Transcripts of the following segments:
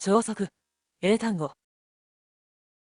超速英単語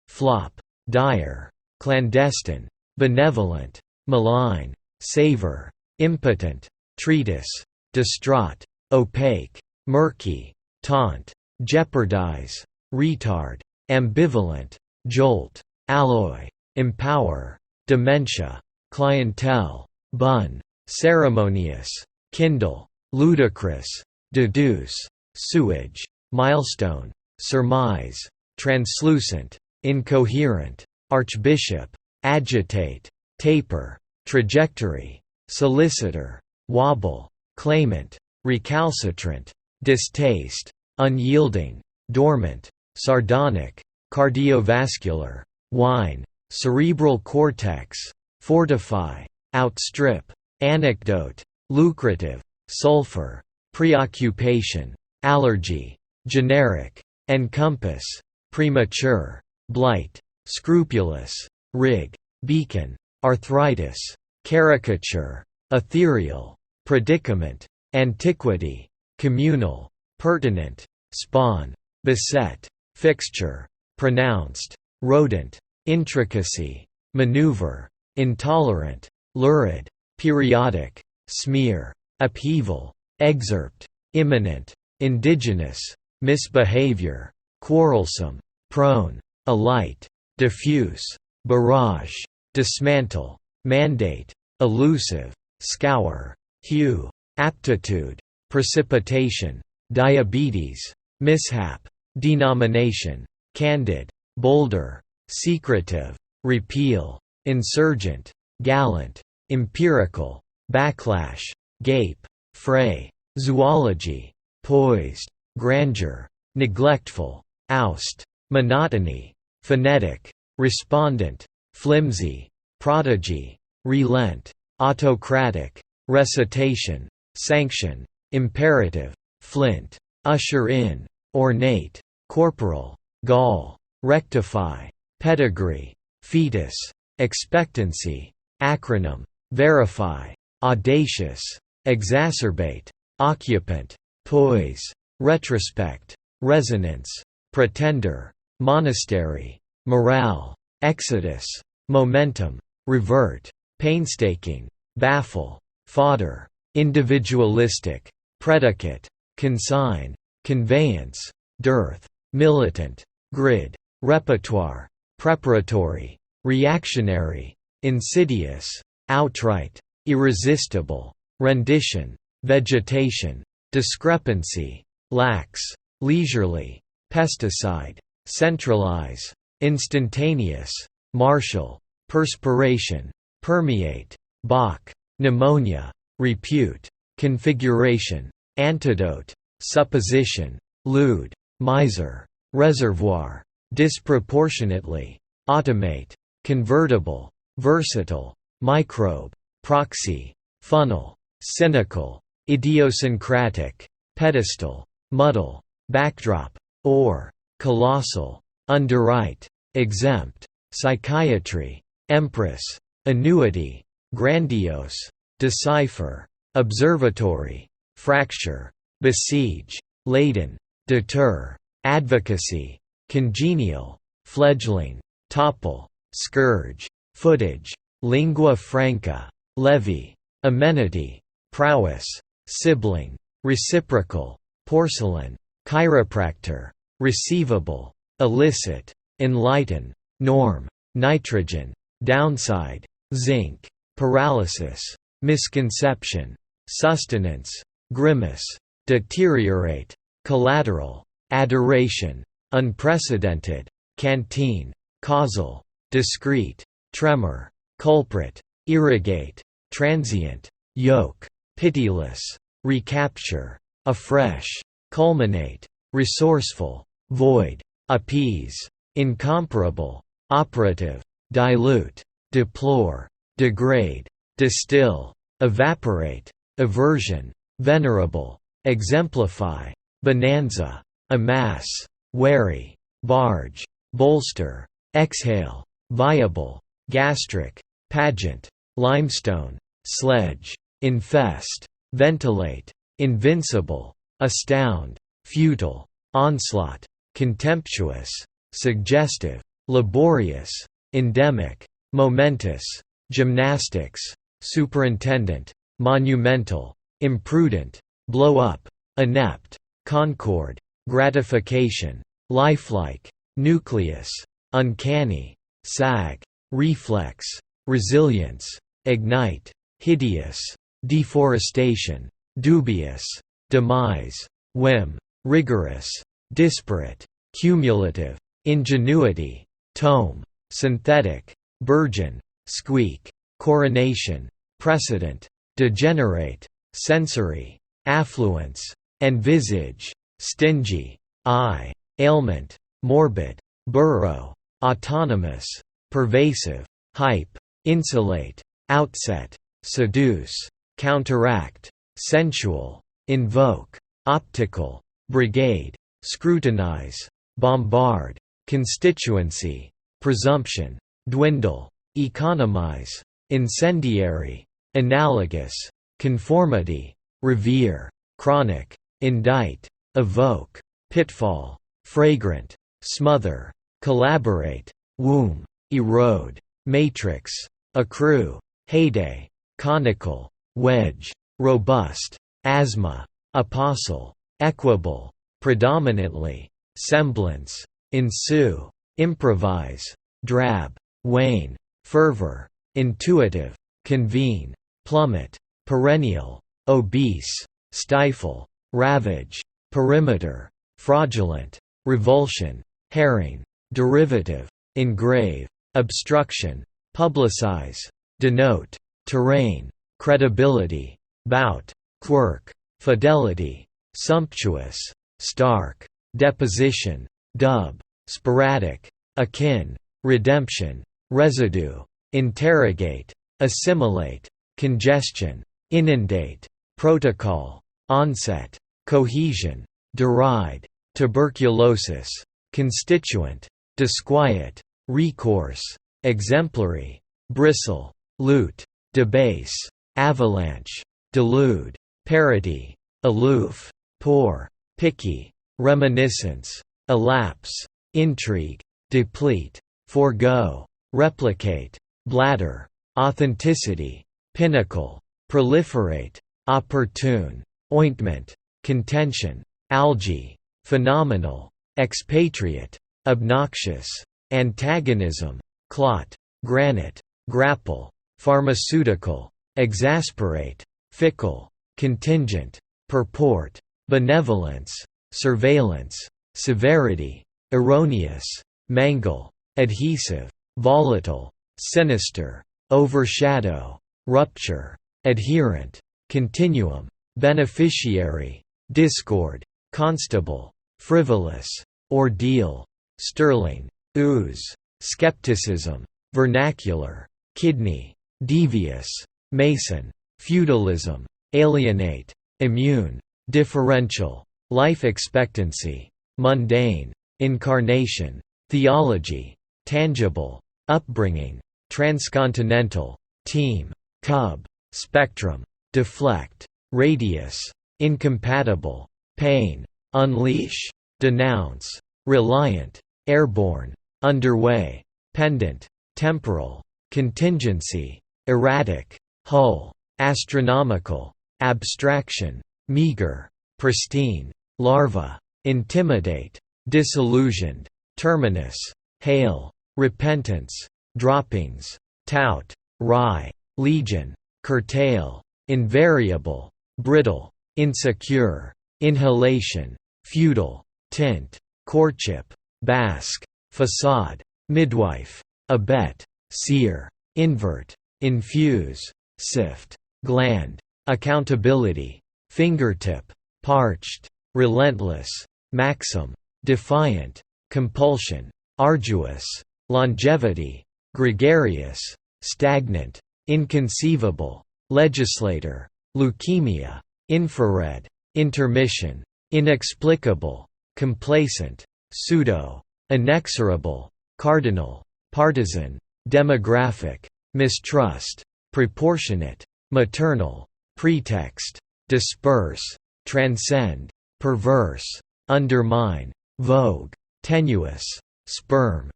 flop, dire, clandestine, benevolent, malign, savor, impotent, treatise, distraught, opaque, murky, taunt, jeopardize, retard, ambivalent, jolt, alloy, empower, dementia, clientele, bun, ceremonious, kindle, ludicrous, deduce, sewage, milestone, surmise, translucent, incoherent, archbishop, agitate, taper, trajectory, solicitor, wobble, claimant, recalcitrant, distaste, unyielding, dormant, sardonic, cardiovascular, whine, cerebral cortex, fortify, outstrip, anecdote, lucrative, sulfur, preoccupation, allergy, generic, encompass, premature, blight, scrupulous, rig, beacon, arthritis, caricature, ethereal, predicament, antiquity, communal, pertinent, spawn, beset, fixture, pronounced, rodent, intricacy, maneuver, intolerant, lurid, periodic, smear, upheaval, excerpt, imminent, indigenous, misbehavior, quarrelsome, prone, alight, diffuse, barrage, dismantle, mandate, elusive, scour, hue, aptitude, precipitation, diabetes, mishap, denomination, candid, boulder, secretive, repeal, insurgent, gallant, empirical, backlash, gape, fray, zoology, poised, grandeur, neglectful, oust, monotony, phonetic, respondent, flimsy, prodigy, relent, autocratic, recitation, sanction, imperative, flint, usher in, ornate, corporal, gall, rectify, pedigree, fetus, expectancy, acronym, verify, audacious, exacerbate, occupant, poise, retrospect, resonance, pretender, monastery, morale, exodus, momentum, revert, painstaking, baffle, fodder, individualistic, predicate, consign, conveyance, dearth, militant, grid, repertoire, preparatory, reactionary, insidious, outright, irresistible, rendition, vegetation, discrepancy, lax, leisurely, pesticide, centralize, instantaneous, martial, perspiration, permeate, Bach, pneumonia, repute, configuration, antidote, supposition, lewd, miser, reservoir, disproportionately, automate, convertible, versatile, microbe, proxy, funnel, cynical, idiosyncratic, pedestal, muddle, backdrop, or, colossal, underwrite, exempt, psychiatry, empress, annuity, grandiose, decipher, observatory, fracture, besiege, laden, deter, advocacy, congenial, fledgling, topple, scourge, footage, lingua franca, levy, amenity, prowess, sibling, reciprocal, porcelain, chiropractor, receivable, illicit, enlighten, norm, nitrogen, downside, zinc, paralysis, misconception, sustenance, grimace, deteriorate, collateral, adoration, unprecedented, canteen, causal, discrete, tremor, culprit, irrigate, transient, yoke, pitiless, recapture, afresh, culminate, resourceful, void, appease, incomparable, operative, dilute, deplore, degrade, distill, evaporate, aversion, venerable, exemplify, bonanza, amass, wary, barge, bolster, exhale, viable, gastric, pageant, limestone, sledge, infest, ventilate, invincible, astound, futile, onslaught, contemptuous, suggestive, laborious, endemic, momentous, gymnastics, superintendent, monumental, imprudent, blow up, inept, concord, gratification, lifelike, nucleus, uncanny, sag, reflex, resilience, ignite, hideous, deforestation, dubious, demise, whim, rigorous, disparate, cumulative, ingenuity, tome, synthetic, burgeon, squeak, coronation, precedent, degenerate, sensory, affluence, envisage, stingy, eye, ailment, morbid, burrow, autonomous, pervasive, hype, insulate, outset, seduce, counteract, sensual, invoke, optical, brigade, scrutinize, bombard, constituency, presumption, dwindle, economize, incendiary, analogous, conformity, revere, chronic, indict, evoke, pitfall, fragrant, smother, collaborate, womb, erode, matrix, accrue, heyday, conical, wedge, robust, asthma, apostle, equable, predominantly, semblance, ensue, improvise, drab, wane, fervor, intuitive, convene, plummet, perennial, obese, stifle, ravage, perimeter, fraudulent, revulsion, herring, derivative, engrave, obstruction, publicize, denote, terrain, credibility, bout, quirk, fidelity, sumptuous, stark, deposition, dub, sporadic, akin, redemption, residue, interrogate, assimilate, congestion, inundate, protocol, onset, cohesion, deride, tuberculosis, constituent, disquiet, recourse, exemplary, bristle, loot, debase, avalanche, delude, parody, aloof, poor, picky, reminiscence, elapse, intrigue, deplete, forego, replicate, bladder, authenticity, pinnacle, proliferate, opportune, ointment, contention, algae, phenomenal, expatriate, obnoxious, antagonism, clot, granite, grapple, pharmaceutical, exasperate, fickle, contingent, purport, benevolence, surveillance, severity, erroneous, mangle, adhesive, volatile, sinister, overshadow, rupture, adherent, continuum, beneficiary, discord, constable, frivolous, ordeal, sterling, ooze, skepticism, vernacular, kidney, devious, mason, feudalism, alienate, immune, differential, life expectancy, mundane, incarnation, theology, tangible, upbringing, transcontinental, team, cub, spectrum, deflect, radius, incompatible, pain, unleash, denounce, reliant, airborne, underway, pendant, temporal, contingency, erratic, hull, astronomical, abstraction, meager, pristine, larva, intimidate, disillusioned, terminus, hail, repentance, droppings, tout, rye, legion, curtail, invariable, brittle, insecure, inhalation, feudal, tint, courtship, basque, facade, midwife, abet, sear, invert, infuse, sift, gland, accountability, fingertip, parched, relentless, maxim, defiant, compulsion, arduous, longevity, gregarious, stagnant, inconceivable, legislator, leukemia, infrared, intermission, inexplicable, complacent, pseudo, inexorable, cardinal, partisan, demographic, mistrust, proportionate, maternal, pretext, disperse, transcend, perverse, undermine, vogue, tenuous, sperm,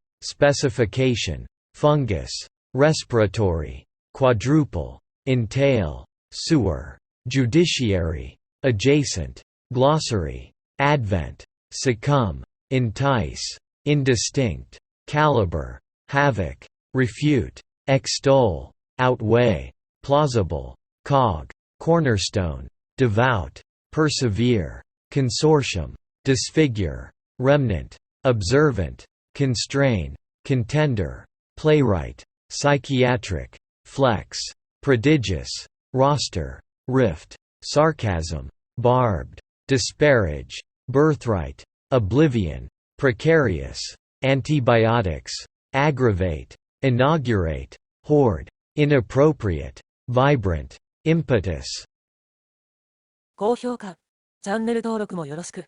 specification, fungus, respiratory, quadruple, entail, sewer, judiciary, adjacent, glossary, advent, succumb, entice, indistinct, caliber, havoc, refute, extol, outweigh, plausible, cog, cornerstone, devout, persevere, consortium, disfigure, remnant, observant, constrain, contender, playwright, psychiatric, flex, prodigious, roster, rift, sarcasm, barbed, disparage, birthright, oblivion, precarious, antibiotics, aggravate, inaugurate, hoard, inappropriate, vibrant, impetus. 高評価、チャンネル登録もよろしく。